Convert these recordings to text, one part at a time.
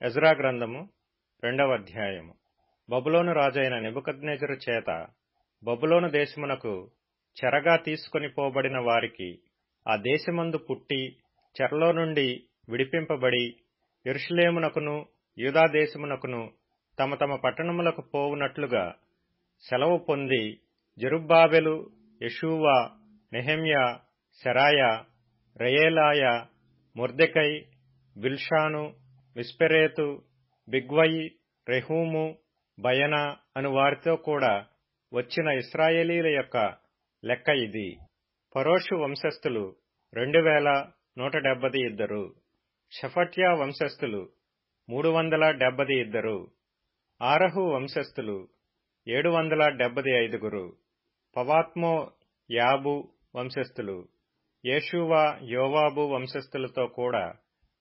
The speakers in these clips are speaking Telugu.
ఎజ్రా గ్రంథము 2వ అధ్యాయము. బబులోను రాజైన నెబుకద్నెజరు చేత బబులోను దేశమునకు చెరగా తీసుకొని పోబడిన వారికి ఆ దేశమందు పుట్టి చెరలో నుండి విడిపింపబడి యెరూషలేమునకును యూదా దేశమునకును తమ తమ పట్టణములకు పోవునట్లుగా సెలవు పొంది జెరుబ్బాబెలు, యెషూవ, నెహెమ్యా, సెరాయా, రెయేలాయ, మొర్దెకై, బిల్షాను, మిస్పెరేతు, బిగ్వయి, రెహూము, బయనా అను వారితో కూడా వచ్చిన ఇశ్రాయేలీల యొక్క లెక్క ఇది. పరోషు వంశస్థులు 2172, షెఫట్యా వంశస్థులు 372, ఆరహు వంశస్థులు 775, పవాత్మో యాబు వంశస్థులు, యేషూవ, యోవాబు వంశస్థులతో కూడా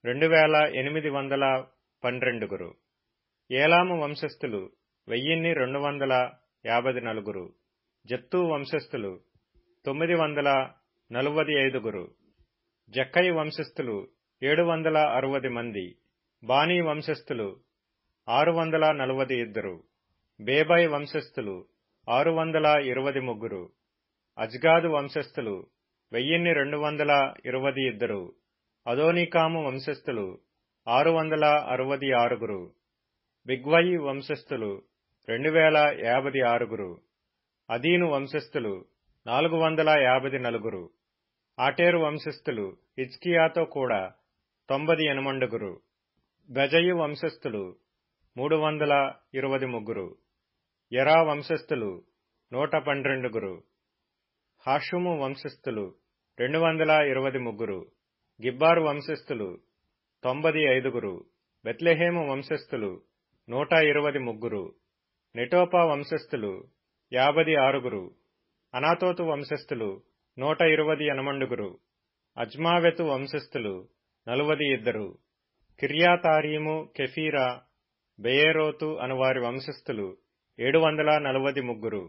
2812, ఏలాము వంశస్థులు 1254, జత్తూ వంశస్థులు 945, జక్కై వంశస్థులు 760 మంది, బానీ వంశస్థులు 642, బేబై వంశస్థులు 623, అజ్గాదు వంశస్థులు 1222, అదోనీకాము వంశస్థులు 666, బిగ్వయి వంశస్థులు 2056, అదీను వంశస్థులు 454, ఆటేరు వంశస్థులు హిజ్కియాతో కూడా 98, బెజయి వంశస్థులు 323, యెరా వంశస్థులు 112, హాషుము వంశస్థులు 223, గిబ్బారు వంశస్థులు 95, బెత్లెహేము వంశస్థులు 123, నెటోపా వంశస్థులు 56, అనాతోతు వంశస్థులు 128, అజ్మావెతు వంశస్థులు 42, కిర్యాతారీము, కెఫీరా, బెయేరోతు అనువారి వంశస్థులు 743,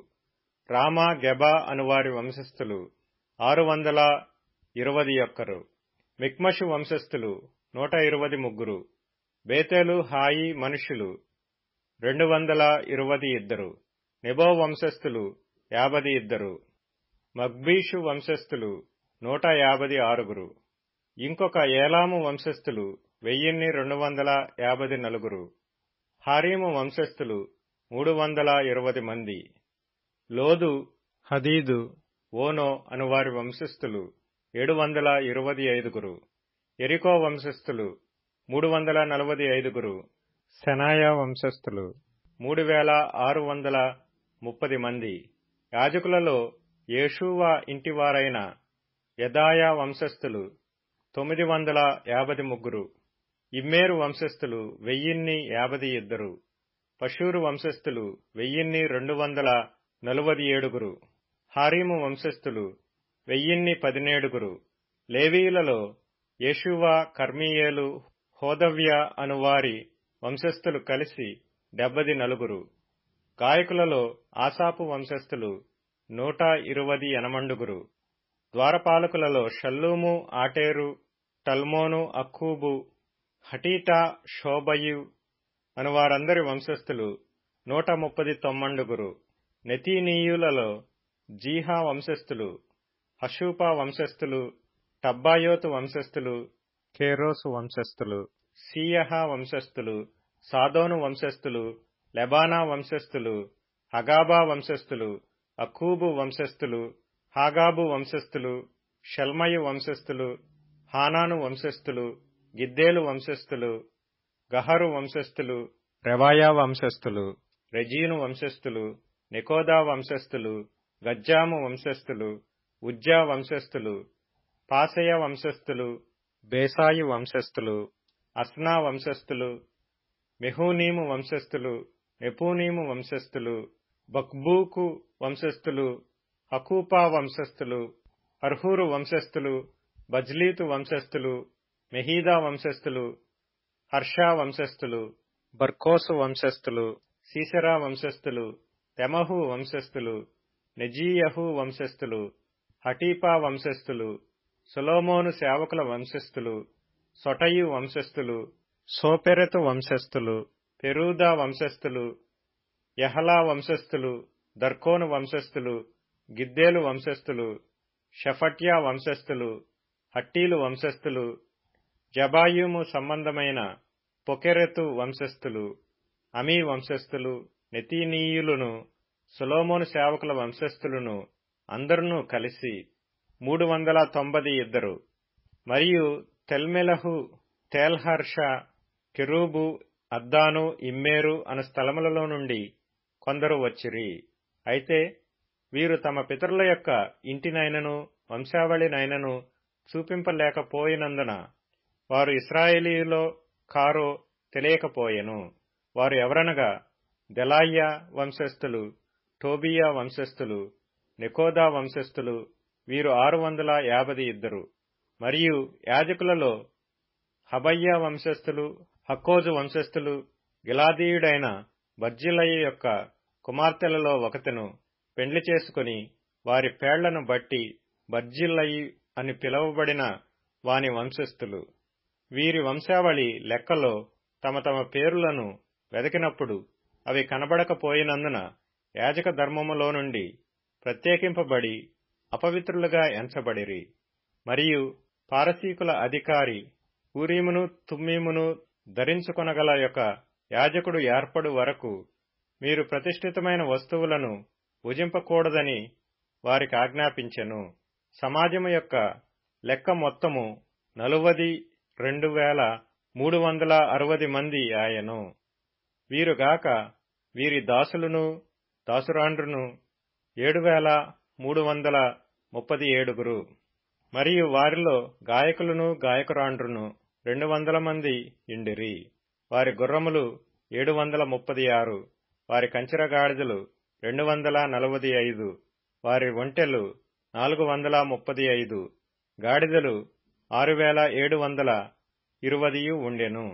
రామా గెబా అనువారి వంశస్థులు 621, మిక్మషు వంశస్థులు 123, బేతేలు హాయి మనుషులు 222, నెబో వంశస్థులు 52, మగ్బీషు వంశస్థులు 156, ఇంకొక ఏలాము వంశస్థులు 1254, హారీము వంశస్థులు 320 మంది, లోదు, హదీదు, ఓనో అనువారి వంశస్థులు 725, యెరికో వంశస్థులు 345, సెనాయా వంశస్థులు 3630 మంది, యాజకులలో యేషూవ ఇంటివారైన యెదాయా వంశస్థులు 953, ఇమ్మేరు వంశస్థులు 1052, పషూరు వంశస్థులు 1247, హారీము వంశస్థులు 1017, లేవీయులలో యేషూవ, కర్మీయేలు, హోదవ్య అనువారి వంశస్థులు కలిసి 74, గాయకులలో ఆసాపు వంశస్థులు 120, ద్వారపాలకులలో షల్లూము, ఆటేరు, టల్మోను, అక్కూబు, హటీటా, షోబయు అనువారందరి వంశస్థులు 139, నెతీనీయులలో జీహా వంశస్థులు, హషూపా వంశస్థులు, టబ్బాయోతు వంశస్థులు, కేరోసు వంశస్థులు, సీయహా వంశస్థులు, సాదోను వంశస్థులు, లెబానా వంశస్థులు, హగాబా వంశస్థులు, అక్కూబు వంశస్థులు, హాగాబు వంశస్థులు, షల్మయు వంశస్థులు, హానాను వంశస్థులు, గిద్దేలు వంశస్థులు, గహరు వంశస్థులు, రెవాయా వంశస్థులు, రెజీను వంశస్థులు, నెకోదా వంశస్థులు, గజ్జాము వంశస్థులు, ఉజ్జా వంశస్థులు, పాసెయ వంశస్థులు, బేసాయి వంశస్థులు, అస్నా వంశస్థులు, మెహూనీము వంశస్థులు, నెపూనీము వంశస్థులు, బక్బూకు వంశస్థులు, హకూపా వంశస్థులు, హర్హూరు వంశస్థులు, బజ్లీతు వంశస్థులు, మెహీదా వంశస్థులు, హర్షా వంశస్థులు, బర్కోసు వంశస్థులు, సీసెరా వంశస్థులు, తెమహు వంశస్థులు, నెజీయహు వంశస్థులు, హటీపా వంశస్థులు, సొలొమోను సేవకుల వంశస్థులు, సొటయు వంశస్థులు, సోపెరెతు వంశస్థులు, పెరూదా వంశస్థులు, యహలా వంశస్థులు, దర్కోను వంశస్థులు, గిద్దేలు వంశస్థులు, షఫట్యా వంశస్థులు, హట్టీలు వంశస్థులు, జబాయుము సంబంధమైన పొకెరెతు వంశస్థులు, అమీ వంశస్థులు, నెతీనీయులను, సొలొమోను సేవకుల వంశస్థులను అందరునూ కలిసి 392. మరియు తెల్మెలహు, తేల్హర్ష, కెరూబు, అద్దాను, ఇమ్మేరు అను స్థలములలో నుండి కొందరు వచ్చిరి. అయితే వీరు తమ పితరుల యొక్క ఇంటినైనను వంశావళినైనను చూపింపలేకపోయినందున వారు ఇశ్రాయేలీయులో కారో తెలియకపోయెను. వారు ఎవరనగా దెలాయ్యా వంశస్థులు, టోబియా వంశస్థులు, నెకోదా వంశస్థులు, వీరు 652. మరియు యాజకులలో హబయ్యా వంశస్థులు, హక్కోజు వంశస్థులు, గిలాదీయుడైన బర్జిల్లయి యొక్క కుమార్తెలలో ఒకతెను పెండ్లి చేసుకుని వారి పేళ్లను బట్టి బర్జిల్లయి అని పిలువబడిన వాని వంశస్థులు. వీరి వంశావళి లెక్కలో తమ తమ పేరులను వెదకినప్పుడు అవి కనబడకపోయినందున యాజక ధర్మములో నుండి ప్రత్యేకింపబడి అపవిత్రులుగా ఎంచబడిరి. మరియు పారసీకుల అధికారి ఊరీమును తుమ్మీమును ధరించుకొనగల యొక్క యాజకుడు ఏర్పడు వరకు మీరు ప్రతిష్ఠితమైన వస్తువులను భుజింపకూడదని వారికి ఆజ్ఞాపించెను. సమాజము యొక్క లెక్క మొత్తము 42,360 మంది ఆయను. వీరుగాక వీరి దాసులను దాసురాండ్రును 7,337. మరియు వారిలో గాయకులను గాయకురాండ్రును 200 మంది ఇండిరి. వారి గుర్రములు 736, వారి కంచెర గాడిదలు 245, వారి ఒంటెలు 435, గాడిదలు 6,720 ఉండెను.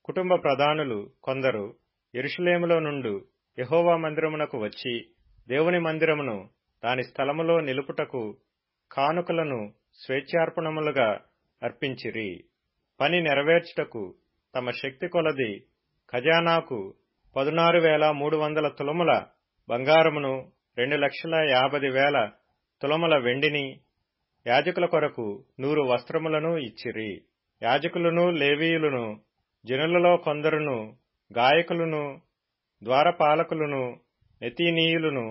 కుటుంబ ప్రధానులు కొందరు యెరూషలేములో నుండు యెహోవా మందిరమునకు వచ్చి దేవుని మందిరమును దాని స్థలములో నిలుపుటకు కానుకలను స్వేచ్ఛార్పణములుగా అర్పించిరి. పని నెరవేర్చుటకు తమ శక్తి కొలది ఖజానాకు 16,300 తులముల బంగారమును 2,50,000 తులముల వెండిని, యాజకుల కొరకు 100 వస్త్రములను ఇచ్చిరి. యాజకులను లేవీయులను జనులలో కొందరును గాయకులను ద్వారపాలకులను నెతీనీయులను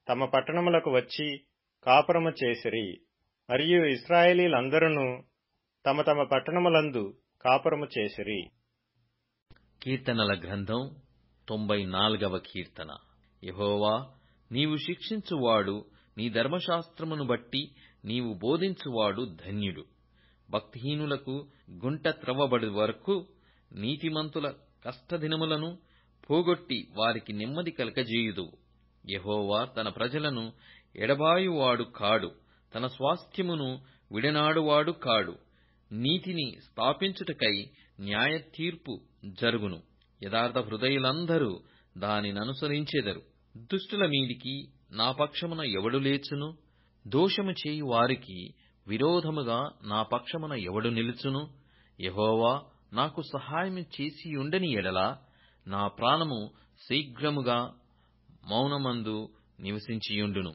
తమ పట్టణములకు వచ్చి కాపురము చేసిరి. మరియు ఇశ్రాయేలీలందరూ తమ తమ పట్టణములందు కాపురము చేసిరి. కీర్తనల గ్రంథం 94వ కీర్తన. యెహోవా, నీవు శిక్షించువాడు, నీ ధర్మశాస్త్రమును బట్టి నీవు బోధించువాడు ధన్యుడు. భక్తిహీనులకు గుంట త్రవ్వబడు వరకు నీతిమంతుల కష్టదినములను పోగొట్టి వారికి నెమ్మది కలగజేయుదువు. యెహోవా తన ప్రజలను ఎడబాయువాడు కాడు, తన స్వాస్థ్యమును విడనాడువాడు కాడు. నీతిని స్థాపించుటకై న్యాయ తీర్పు జరుగును. యథార్థ హృదయులందరూ దానిననుసరించెదరు. దుష్టుల మీదికి నా పక్షమున ఎవడు లేచును? దోషము చేయు వారికి విరోధముగా నా పక్షమున ఎవడు నిలుచును? యెహోవా నాకు సహాయము చేసియుండని ఎడల నా ప్రాణము శీఘ్రముగా మౌనమందు నివసించియుండును.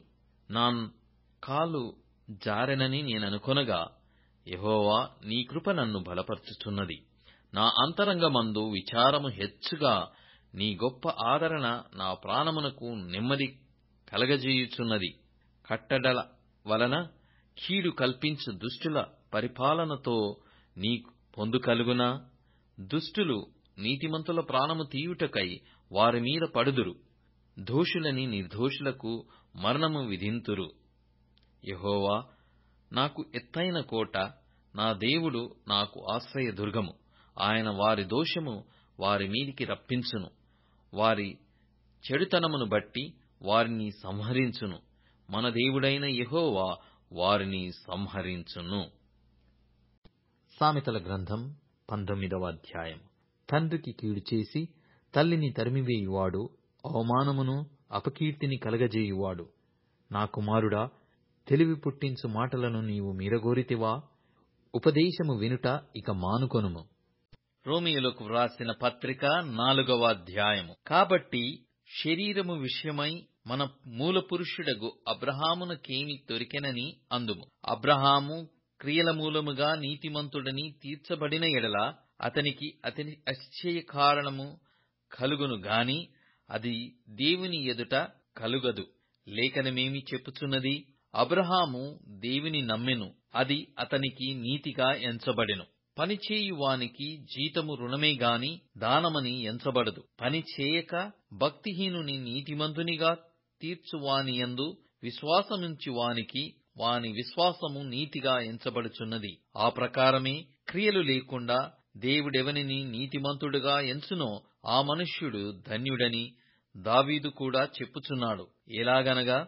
నా కాలు జారెనని నేననుకొనగా యెహోవా నీ కృప నన్ను బలపరచుచున్నది. నా అంతరంగమందు విచారము హెచ్చుగా నీ గొప్ప ఆదరణ నా ప్రాణమునకు నెమ్మది కలగజేయుచున్నది. కట్టడల వలన కీడు కల్పించు దుష్టుల పరిపాలనతో నీకు పొందు కలుగునా? దుష్టులు నీతిమంతుల ప్రాణము తీయుటకై వారి మీద పడుదురు. దోషులని నిర్దోషులకు మరణము విధింతురు. యెహోవా నాకు ఎత్తైన కోట, నా దేవుడు నాకు ఆశ్రయదుర్గము. ఆయన వారి దోషము వారి మీదికి రప్పించును. వారి చెడుతనమును బట్టి వారిని సంహరించును. మన దేవుడైన యెహోవా వారిని సంహరించును. సామెతల గ్రంథం 19వ అధ్యాయం. తండ్రికి కీడు చేసి తల్లిని తరిమివేయువాడు అవమానమును అపకీర్తిని కలగజేయువాడు. నా కుమారుడా, తెలివి పుట్టించు మాటలను నీవు మీరగోరితివా? ఉపదేశము వినుట ఇక మానుకొనుము. రోమియోలకు వ్రాసిన పత్రిక 4వ అధ్యాయము. కాబట్టి శరీరము విషయమై మన మూల పురుషుడగు అబ్రహామునకేమి దొరికెనని అందుము. అబ్రహాము క్రియల మూలముగా నీతిమంతుడని తీర్చబడిన ఎడల అతనికి అతిశయ కారణము కలుగును గాని అది దేవుని ఎదుట కలుగదు. లేఖనమేమి చెప్పుచున్నది? అబ్రహాము దేవుని నమ్మెను, అది అతనికి నీతిగా ఎంచబడెను. పనిచేయువానికి జీతము రుణమే గాని దానమని ఎంచబడదు. పని చేయక భక్తిహీనుని నీతిమంతునిగా తీర్చువానియందు విశ్వాసముంచువానికి వాని విశ్వాసము నీతిగా ఎంచబడుచున్నది. ఆ ప్రకారమే క్రియలు లేకుండా దేవుడెవనిని నీతిమంతుడుగా ఎంచునో ఆ మనుష్యుడు ధన్యుడని దావీదు కూడా చెప్పుచున్నాడు. ఎలాగనగా,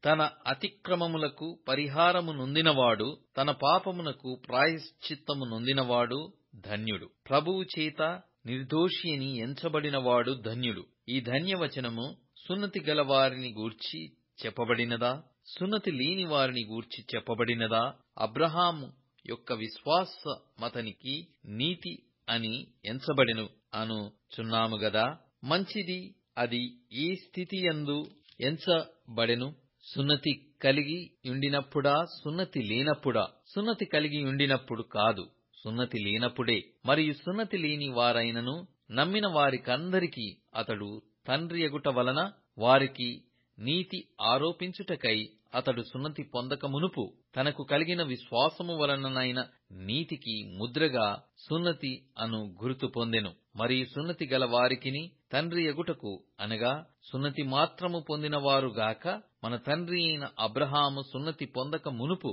తన అతిక్రమములకు పరిహారము నొందినవాడు, తన పాపమునకు ప్రాయశ్చిత్తము నొందినవాడు ధన్యుడు. ప్రభువు చేత నిర్దోషి అని ఎంచబడినవాడు ధన్యుడు. ఈ ధన్యవచనము సున్నతి గల వారిని గూర్చి చెప్పబడినదా? సున్నతి లేని వారిని గూర్చి చెప్పబడినదా? అబ్రహాము యొక్క విశ్వాసమతనికి నీతి అని ఎంచబడెను అనుచున్నాము గదా. మంచిది. అది ఏ స్థితియందు ఎంచబడెను? సున్నతి కలిగి ఉండినప్పుడా, సున్నతి లేనప్పుడా? సున్నతి కలిగి ఉండినప్పుడు కాదు, సున్నతి లేనప్పుడే. మరియు సున్నతి లేని వారైనను నమ్మిన వారికందరికీ అతడు తండ్రి యగుట వలన వారికి నీతి ఆరోపించుటకై అతడు సున్నతి పొందక మునుపు తనకు కలిగిన విశ్వాసము వలననైన నీతికి ముద్రగా సున్నతి అను గుర్తు పొందెను. మరియు సున్నతి గల వారికిని తండ్రి యగుటకు, అనగా సున్నతి మాత్రము పొందినవారుగాక మన తండ్రి అయిన అబ్రహాము సున్నతి పొందక మునుపు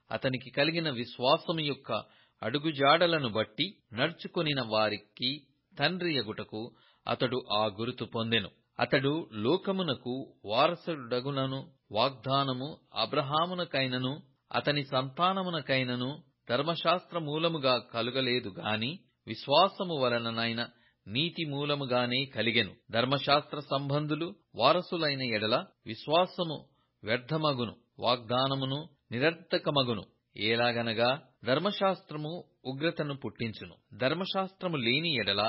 అతనికి కలిగిన విశ్వాసము యొక్క అడుగుజాడలను బట్టి నడుచుకొనిన వారికి తండ్రి యగుటకు అతడు ఆ గురుతు పొందెను. అతడు లోకమునకు వారసుడగునను వాగ్దానము అబ్రహామునకైనను అతని సంతానమునకైనను ధర్మశాస్త్ర మూలముగా కలుగలేదు గాని విశ్వాసము వలననైన నీతి మూలముగానే కలిగెను. ధర్మశాస్త్ర సంబంధులు వారసులైన ఎడల విశ్వాసము వ్యర్థమగును, వాగ్దానమును నిరర్థకమగును. ఎలాగనగా, ధర్మశాస్త్రము ఉగ్రతను పుట్టించును, ధర్మశాస్త్రము లేని ఎడల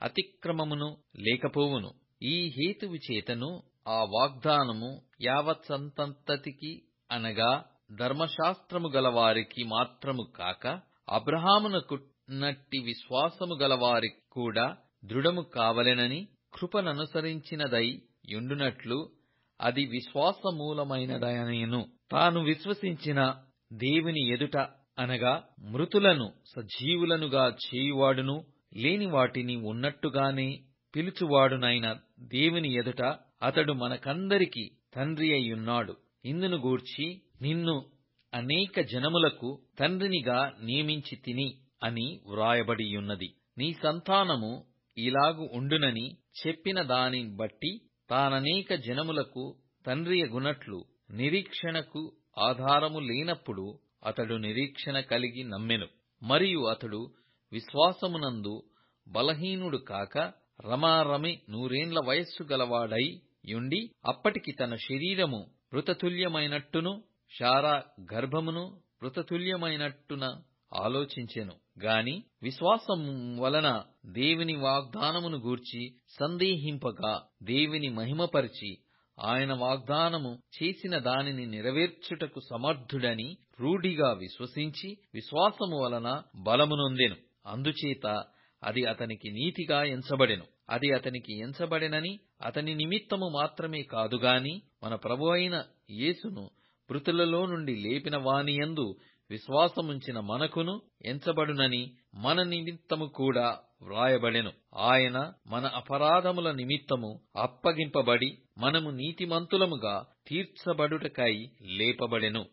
అతిక్రమమును లేకపోవును. ఈ హేతువు చేతను ఆ వాగ్దానము యావత్ సంతతికి, అనగా ధర్మశాస్త్రము గలవారికి మాత్రము కాక అబ్రహామునకున్నట్టి విశ్వాసము గలవారికి కూడా దృఢము కావలెనని కృపననుసరించినదై యుండునట్లు అది విశ్వాసమూలమైనదనియు. తాను విశ్వసించిన దేవుని ఎదుట, అనగా మృతులను సజీవులనుగా చేయువాడును లేని వాటిని ఉన్నట్టుగానే పిలుచువాడునైన దేవుని ఎదుట అతడు మనకందరికి తండ్రి అయ్యున్నాడు. ఇందును గూర్చి నిన్ను అనేక జనములకు తండ్రినిగా నియమించి తిని అని వ్రాయబడియున్నది. నీ సంతానము ఇలాగు ఉండునని చెప్పిన దాని బట్టి తాననేక జనములకు తండ్రియగునట్లు నిరీక్షణకు ఆధారము లేనప్పుడు అతడు నిరీక్షణ కలిగి నమ్మెను. మరియు అతడు విశ్వాసమునందు బలహీనుడు కాక రమారమి 100 వయస్సు గలవాడై యుండి అప్పటికి తన శరీరము మృతతుల్యమైనట్టును శారా గర్భమును మృతతుల్యమైనట్టున ఆలోచించెను గాని విశ్వాసము వలన దేవుని వాగ్దానమును గూర్చి సందేహింపగా దేవుని మహిమపరిచి ఆయన వాగ్దానము చేసిన దానిని నెరవేర్చుటకు సమర్థుడని రూఢిగా విశ్వసించి విశ్వాసము వలన బలమునొందెను. అందుచేత అది అతనికి నీతిగా ఎంచబడెను. అది అతనికి ఎంచబడెనని అతని నిమిత్తము మాత్రమే కాదుగాని మన ప్రభువైన యేసును మృతులలో నుండి లేపిన వానియందు విశ్వాసముంచిన మనకును ఎంచబడునని మన నిమిత్తము కూడా వ్రాయబడెను. ఆయన మన అపరాధముల నిమిత్తము అప్పగింపబడి మనము నీతిమంతులముగా తీర్చబడుటకై లేపబడెను.